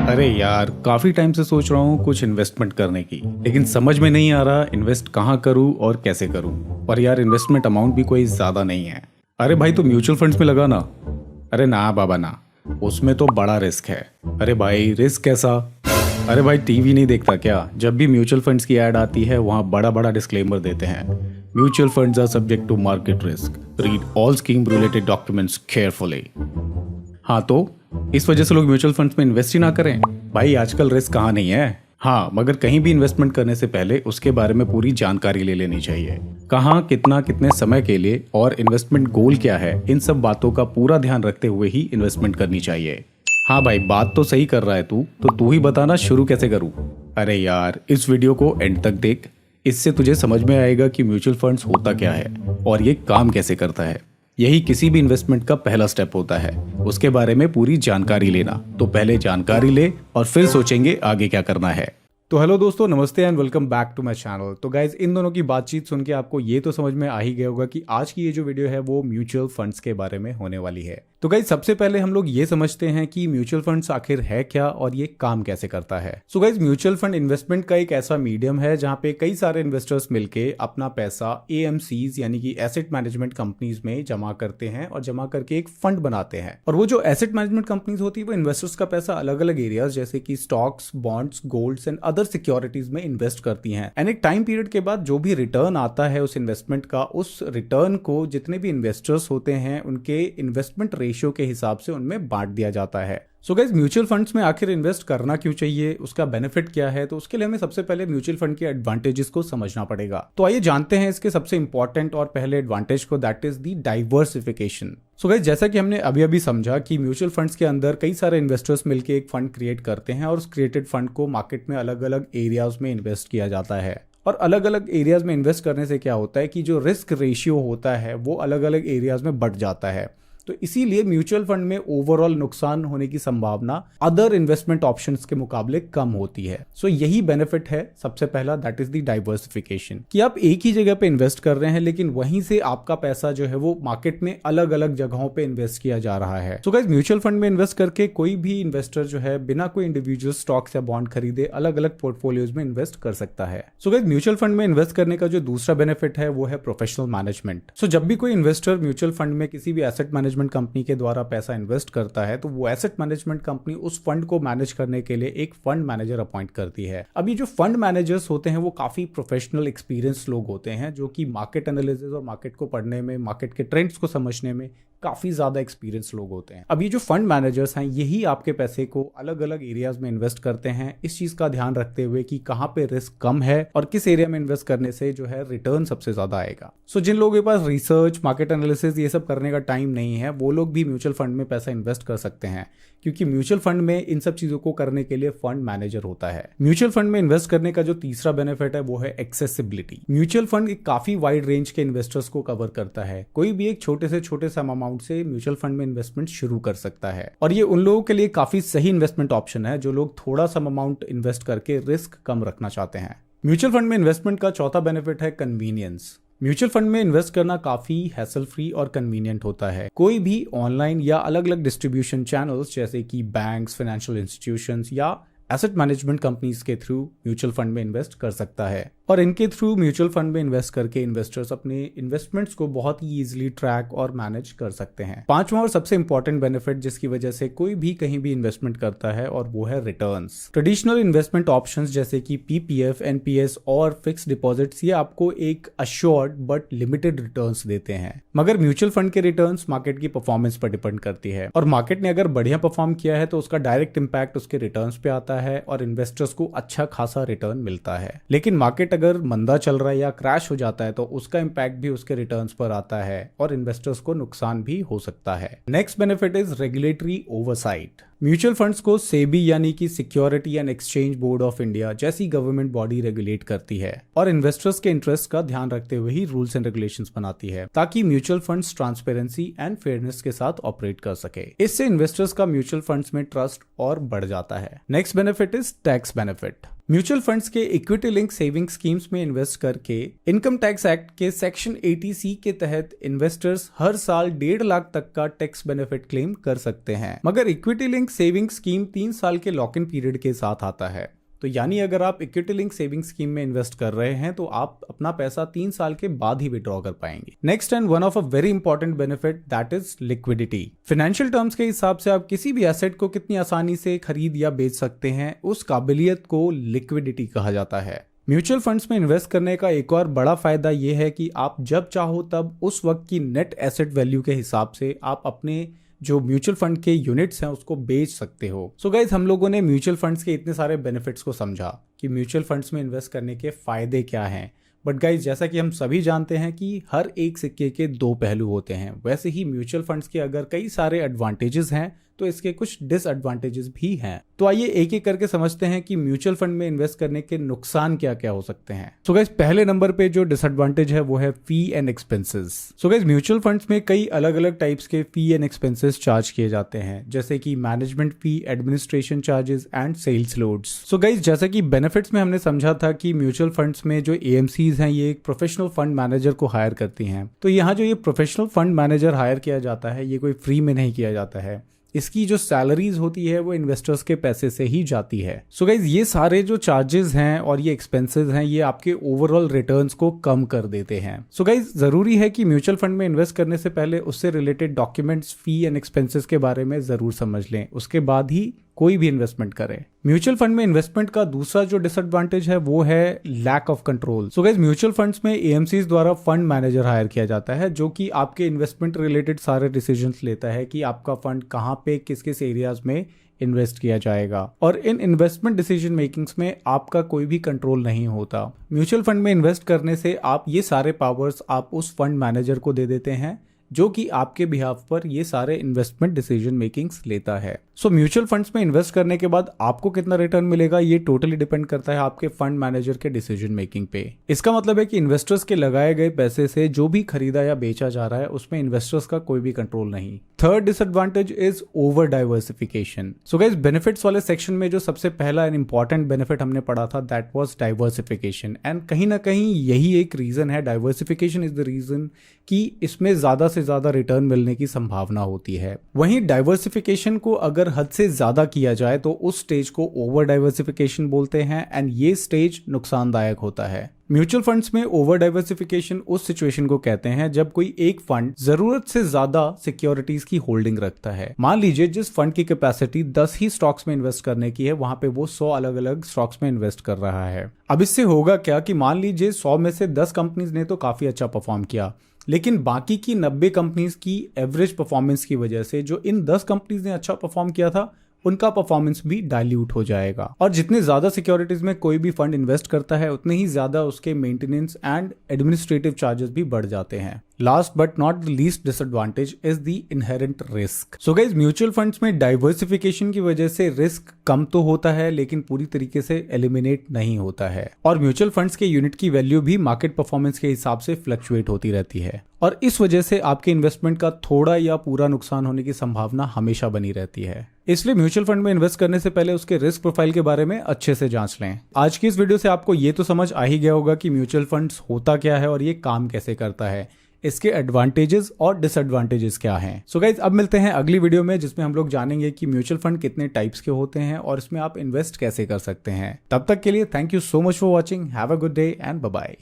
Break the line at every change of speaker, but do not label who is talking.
अरे यार, काफी टाइम से सोच रहा हूँ कुछ इन्वेस्टमेंट करने की, लेकिन समझ में नहीं आ रहा इन्वेस्ट कहाँ करूँ और कैसे करूँ। और यार, इन्वेस्टमेंट अमाउंट भी कोई ज्यादा नहीं है। अरे भाई, तू म्यूचुअल फंड्स में लगा ना। अरे ना बाबा ना, उसमें तो बड़ा रिस्क है। अरे भाई, रिस्क कैसा? अरे भाई, टीवी नहीं देखता क्या? जब भी म्यूचुअल फंड्स की ऐड आती है वहाँ बड़ा बड़ा डिस्क्लेमर देते हैं। Mutual funds are subject to market risk, read all scheme related documents carefully. हाँ, तो इस वजह से लोग म्यूचुअल फंड्स में इन्वेस्ट ही ना करें। भाई, आजकल रिस्क कहाँ नहीं है। हाँ, मगर कहीं भी इन्वेस्टमेंट करने से पहले उसके बारे में पूरी जानकारी ले लेनी चाहिए। कहाँ, कितना, कितने समय के लिए और इन्वेस्टमेंट गोल क्या है, इन सब बातों का पूरा ध्यान रखते हुए ही इन्वेस्टमेंट करनी चाहिए। हाँ भाई, बात तो सही कर रहा है तू, तो तू ही बताना शुरू कैसे करूँ। अरे यार, इस वीडियो को एंड तक देख। इससे तुझे समझ में आएगा कि म्यूचुअल फंड्स होता क्या है और ये काम कैसे करता है। यही किसी भी इन्वेस्टमेंट का पहला स्टेप होता है, उसके बारे में पूरी जानकारी लेना। तो पहले जानकारी ले और फिर सोचेंगे आगे क्या करना है। तो हेलो दोस्तों, नमस्ते and welcome back to my channel. तो गाइज, इन दोनों की बातचीत सुन के आपको ये तो समझ में आ ही गया होगा कि आज की ये जो वीडियो है वो म्यूचुअल फंड्स के बारे में होने वाली है। तो गाइज, सबसे पहले हम लोग ये समझते हैं कि म्यूचुअल फंड्स आखिर है क्या और ये काम कैसे करता है। So guys, mutual fund investment का एक ऐसा मीडियम है जहां पे कई सारे इन्वेस्टर्स मिलके अपना पैसा एएमसीज यानी कि एसेट मैनेजमेंट कंपनीज में जमा करते हैं और जमा करके एक फंड बनाते हैं। और वो जो एसेट मैनेजमेंट कंपनीज होती है वो इन्वेस्टर्स का पैसा अलग अलग एरियाज जैसे कि stocks, bonds, golds and other securities में इन्वेस्ट करती हैं। एंड एक टाइम पीरियड के बाद जो भी रिटर्न आता है उस इन्वेस्टमेंट का, उस रिटर्न को जितने भी इन्वेस्टर्स होते हैं उनके इन्वेस्टमेंट रेशियो के हिसाब से उनमें बांट दिया जाता है। सो गाइज, म्यूचुअल फंड्स में आखिर इन्वेस्ट करना क्यों चाहिए, उसका बेनिफिट क्या है, तो उसके लिए हमें सबसे पहले म्यूचुअल फंड के एडवांटेजेस को समझना पड़ेगा। तो आइए जानते हैं इसके सबसे इंपॉर्टेंट और पहले एडवांटेज को, that is the diversification. So guys, जैसा कि हमने अभी अभी समझा कि म्यूचुअल फंड्स के अंदर कई सारे इन्वेस्टर्स मिलकर एक फंड क्रिएट करते हैं और उस क्रिएटेड फंड को मार्केट में अलग अलग एरियाज में इन्वेस्ट किया जाता है। और अलग अलग एरियाज में इन्वेस्ट करने से क्या होता है कि जो रिस्क रेशियो होता है वो अलग अलग एरियाज में बढ़ जाता है। तो इसीलिए म्यूचुअल फंड में ओवरऑल नुकसान होने की संभावना अदर इन्वेस्टमेंट ऑप्शंस के मुकाबले कम होती है। सो यही बेनिफिट है सबसे पहला, दैट इज द डाइवर्सिफिकेशन, कि आप एक ही जगह पे इन्वेस्ट कर रहे हैं लेकिन वहीं से आपका पैसा जो है वो मार्केट में अलग अलग जगहों पे इन्वेस्ट किया जा रहा है। सो गाइस, म्यूचुअल फंड में इन्वेस्ट करके कोई भी इन्वेस्टर जो है बिना कोई इंडिविजुअल स्टॉक्स या बॉन्ड खरीदे अलग अलग पोर्टफोलियोज में इन्वेस्ट कर सकता है। सो गाइस, म्यूचुअल फंड में इन्वेस्ट करने का जो दूसरा बेनिफिट है वो है प्रोफेशनल मैनेजमेंट। सो जब भी कोई इन्वेस्टर म्यूचुअल फंड में किसी भी एसेट मैनेजमेंट कंपनी के द्वारा पैसा इन्वेस्ट करता है तो वो एसेट मैनेजमेंट कंपनी उस फंड को मैनेज करने के लिए एक फंड मैनेजर अपॉइंट करती है। अब ये जो फंड मैनेजर्स होते हैं वो काफी प्रोफेशनल एक्सपीरियंस लोग होते हैं जो कि मार्केट एनालिसिस और मार्केट को पढ़ने में, मार्केट के ट्रेंड्स को समझने में काफी ज्यादा एक्सपीरियंस लोग होते हैं। अब ये जो फंड मैनेजर्स हैं यही आपके पैसे को अलग अलग एरियाज में इन्वेस्ट करते हैं, इस चीज का ध्यान रखते हुए कि कहां पे रिस्क कम है और किस एरिया में इन्वेस्ट करने से जो है रिटर्न सबसे ज्यादा आएगा। सो जिन लोगों के पास रिसर्च, मार्केट एनालिसिस ये सब करने का टाइम नहीं है वो लोग भी म्यूचुअल फंड में पैसा इन्वेस्ट कर सकते हैं, क्योंकि म्यूचुअल फंड में इन सब चीजों को करने के लिए फंड मैनेजर होता है। म्यूचुअल फंड में इन्वेस्ट करने का जो तीसरा बेनिफिट है वो है एक्सेसिबिलिटी। म्यूचुअल फंड एक काफी वाइड रेंज के इन्वेस्टर्स को कवर करता है। कोई भी एक छोटे से छोटे सम अमाउंट से म्यूचुअल फंड में इन्वेस्टमेंट शुरू कर सकता है और ये उन लोगों के लिए काफी सही इन्वेस्टमेंट ऑप्शन है जो लोग थोड़ा सम अमाउंट इन्वेस्ट करके रिस्क कम रखना चाहते हैं। म्यूचुअल फंड में इन्वेस्टमेंट का चौथा बेनिफिट है कन्वीनियंस। म्यूचुअल फंड में इन्वेस्ट करना काफी हैसल फ्री और कन्वीनियंट होता है। कोई भी ऑनलाइन या अलग अलग डिस्ट्रीब्यूशन चैनल्स जैसे कि बैंक्स, फाइनेंशियल इंस्टीट्यूशंस या एसेट मैनेजमेंट कंपनीज के थ्रू म्यूचुअल फंड में इन्वेस्ट कर सकता है और इनके थ्रू म्यूचुअल फंड में इन्वेस्ट करके इन्वेस्टर्स अपने इन्वेस्टमेंट्स को बहुत ही इजीली ट्रैक और मैनेज कर सकते हैं। पांचवा और सबसे इंपॉर्टेंट बेनिफिट जिसकी वजह से कोई भी कहीं भी इन्वेस्टमेंट करता है और वो है रिटर्न्स। ट्रेडिशनल इन्वेस्टमेंट ऑप्शंस जैसे कि पीपीएफ, एनपीएस और फिक्स्ड डिपॉजिट्स ये आपको एक अश्योर्ड बट लिमिटेड रिटर्न्स देते हैं, मगर म्यूचुअल फंड के रिटर्न्स मार्केट की परफॉर्मेंस पर डिपेंड करती है और मार्केट ने अगर बढ़िया परफॉर्म किया है तो उसका डायरेक्ट इंपैक्ट उसके रिटर्न्स पे आता है और इन्वेस्टर्स को अच्छा खासा रिटर्न मिलता है। लेकिन मार्केट अगर मंदा चल रहा है या क्रैश हो जाता है तो उसका इंपैक्ट भी उसके रिटर्न्स पर आता है और इन्वेस्टर्स को नुकसान भी हो सकता है। Next benefit is regulatory oversight. Mutual funds को सेबी यानी कि security and exchange board of India जैसी गवर्नमेंट बॉडी रेगुलेट करती है और इन्वेस्टर्स के इंटरेस्ट का ध्यान रखते हुए ही रूल्स एंड रेगुलेशंस बनाती है ताकि mutual funds transparency and fairness के साथ ऑपरेट कर सके। इससे इन्वेस्टर्स का म्यूचुअल फंड्स में ट्रस्ट और बढ़ जाता है। Next benefit is tax benefit. Mutual funds के इक्विटी लिंक सेविंग स्कीम्स में इन्वेस्ट करके इनकम टैक्स एक्ट के सेक्शन 80C के तहत इन्वेस्टर्स हर साल 1.5 लाख तक का टैक्स बेनिफिट क्लेम कर सकते हैं, मगर इक्विटी लिंक सेविंग स्कीम 3 साल के लॉक इन पीरियड के साथ आता है। तो यानी अगर आप इक्विटी लिंक सेविंग स्कीम में इन्वेस्ट कर रहे हैं तो आप अपना पैसा 3 साल के बाद ही विड्रॉ कर पाएंगे। Next and one of a very important benefit that is liquidity. Financial terms के हिसाब से आप किसी भी एसेट को कितनी आसानी से खरीद या बेच सकते हैं, उस काबिलियत को लिक्विडिटी कहा जाता है। म्यूचुअल फंड्स में इन्वेस्ट करने का एक और बड़ा फायदा यह है कि आप जब चाहो तब उस वक्त की नेट एसेट वैल्यू के हिसाब से आप अपने जो म्यूचुअल फंड के यूनिट्स हैं उसको बेच सकते हो। सो गाइज, हम लोगों ने म्यूचुअल फंड्स के इतने सारे बेनिफिट्स को समझा कि म्यूचुअल फंड्स में इन्वेस्ट करने के फायदे क्या हैं। बट गाइज, जैसा कि हम सभी जानते हैं कि हर एक सिक्के के दो पहलू होते हैं, वैसे ही म्यूचुअल फंड्स के अगर कई सारे एडवांटेजेस हैं तो इसके कुछ डिसएडवांटेजेस भी हैं। तो आइए एक एक करके समझते हैं कि म्यूचुअल फंड में इन्वेस्ट करने के नुकसान क्या क्या हो सकते हैं। सो गाइज, पहले नंबर पे जो डिसएडवांटेज है वो है fee and expenses. So guys, mutual funds में कई अलग अलग टाइप्स के फी एंड एक्सपेंसेस चार्ज किए जाते हैं, जैसे कि management fee, administration charges and sales loads. So guys, जैसा कि बेनिफिट्स में हमने समझा था कि म्यूचुअल फंड्स में जो एएमसीज हैं ये एक प्रोफेशनल फंड मैनेजर को हायर करती हैं। तो यहाँ जो ये प्रोफेशनल फंड मैनेजर हायर किया जाता है ये कोई फ्री में नहीं किया जाता है। इसकी जो सैलरीज होती है वो इन्वेस्टर्स के पैसे से ही जाती है। सो गाइज, ये सारे जो चार्जेस हैं और ये एक्सपेंसेस हैं ये आपके ओवरऑल रिटर्न्स को कम कर देते हैं। सो गाइज, जरूरी है कि म्यूचुअल फंड में इन्वेस्ट करने से पहले उससे related documents, fee and expenses के बारे में जरूर समझ लें, उसके बाद ही कोई भी इन्वेस्टमेंट करें। म्यूचुअल फंड में इन्वेस्टमेंट का दूसरा जो डिसएडवांटेज है वो है lack of control. So guys, mutual funds में एएमसीज द्वारा फंड मैनेजर हायर किया जाता है जो कि आपके इन्वेस्टमेंट रिलेटेड सारे डिसीजंस लेता है कि आपका फंड कहां पे किस किस एरियाज में इन्वेस्ट किया जाएगा, और इन इन्वेस्टमेंट डिसीजन मेकिंग्स में आपका कोई भी कंट्रोल नहीं होता। म्यूचुअल फंड में इन्वेस्ट करने से आप ये सारे पावर्स आप उस फंड मैनेजर को दे देते हैं जो कि आपके बिहाफ पर ये सारे इन्वेस्टमेंट डिसीजन मेकिंग्स लेता है। सो म्यूचुअल फंड्स में इन्वेस्ट करने के बाद आपको कितना रिटर्न मिलेगा ये टोटली डिपेंड करता है आपके फंड मैनेजर के डिसीजन मेकिंग पे। इसका मतलब है कि इन्वेस्टर्स के लगाए गए पैसे से जो भी खरीदा या बेचा जा रहा है उसमें इन्वेस्टर्स का कोई भी कंट्रोल नहीं। Third disadvantage is over diversification. So guys, benefits वाले सेक्शन में जो सबसे पहला एंड इंपॉर्टेंट बेनिफिट हमने पढ़ा था दैट वाज डाइवर्सिफिकेशन, एंड कहीं ना कहीं यही एक रीजन है, डाइवर्सिफिकेशन इज द रीजन कि इसमें ज्यादा से ज्यादा रिटर्न मिलने की संभावना होती है। वहीं डाइवर्सिफिकेशन को अगर हद से ज्यादा किया जाए तो उस स्टेज को ओवर डाइवर्सिफिकेशन बोलते हैं, एंड ये स्टेज नुकसानदायक होता है। म्यूचुअल फंड्स में ओवर डाइवर्सिफिकेशन उस सिचुएशन को कहते हैं जब कोई एक फंड जरूरत से ज्यादा सिक्योरिटीज की होल्डिंग रखता है। मान लीजिए जिस फंड की कैपेसिटी 10 ही स्टॉक्स में इन्वेस्ट करने की है वहां पे वो 100 अलग अलग स्टॉक्स में इन्वेस्ट कर रहा है। अब इससे होगा क्या कि मान लीजिए 100 में से 10 कंपनीज ने तो काफी अच्छा परफॉर्म किया, लेकिन बाकी की 90 कंपनीज की एवरेज परफॉर्मेंस की वजह से जो इन 10 कंपनीज ने अच्छा परफॉर्म किया था उनका परफॉर्मेंस भी डाइल्यूट हो जाएगा। और जितने ज्यादा सिक्योरिटीज में कोई भी फंड इन्वेस्ट करता है उतने ही ज्यादा उसके मेंटेनेंस एंड एडमिनिस्ट्रेटिव चार्जेस भी बढ़ जाते हैं। Last but not the least disadvantage is the inherent risk. So guys, mutual funds में डाइवर्सिफिकेशन की वजह से रिस्क कम तो होता है लेकिन पूरी तरीके से एलिमिनेट नहीं होता है, और म्यूचुअल फंड्स के यूनिट की वैल्यू भी मार्केट परफॉर्मेंस के हिसाब से फ्लक्चुएट होती रहती है, और इस वजह से आपके इन्वेस्टमेंट का थोड़ा या पूरा नुकसान होने की संभावना हमेशा बनी रहती है। इसलिए म्यूचुअल फंड में इन्वेस्ट करने से पहले उसके रिस्क प्रोफाइल के बारे में अच्छे से जांच लें। आज की इस वीडियो से आपको ये तो समझ आ ही गया होगा कि म्यूचुअल फंड्स होता क्या है और ये काम कैसे करता है, इसके एडवांटेजेस और डिसएडवांटेजेस क्या हैं। सो गाइज, अब मिलते हैं अगली वीडियो में जिसमें हम लोग जानेंगे कि म्यूचुअल फंड कितने टाइप्स के होते हैं और इसमें आप इन्वेस्ट कैसे कर सकते हैं। तब तक के लिए thank you so much for watching. Have a good day and bye bye.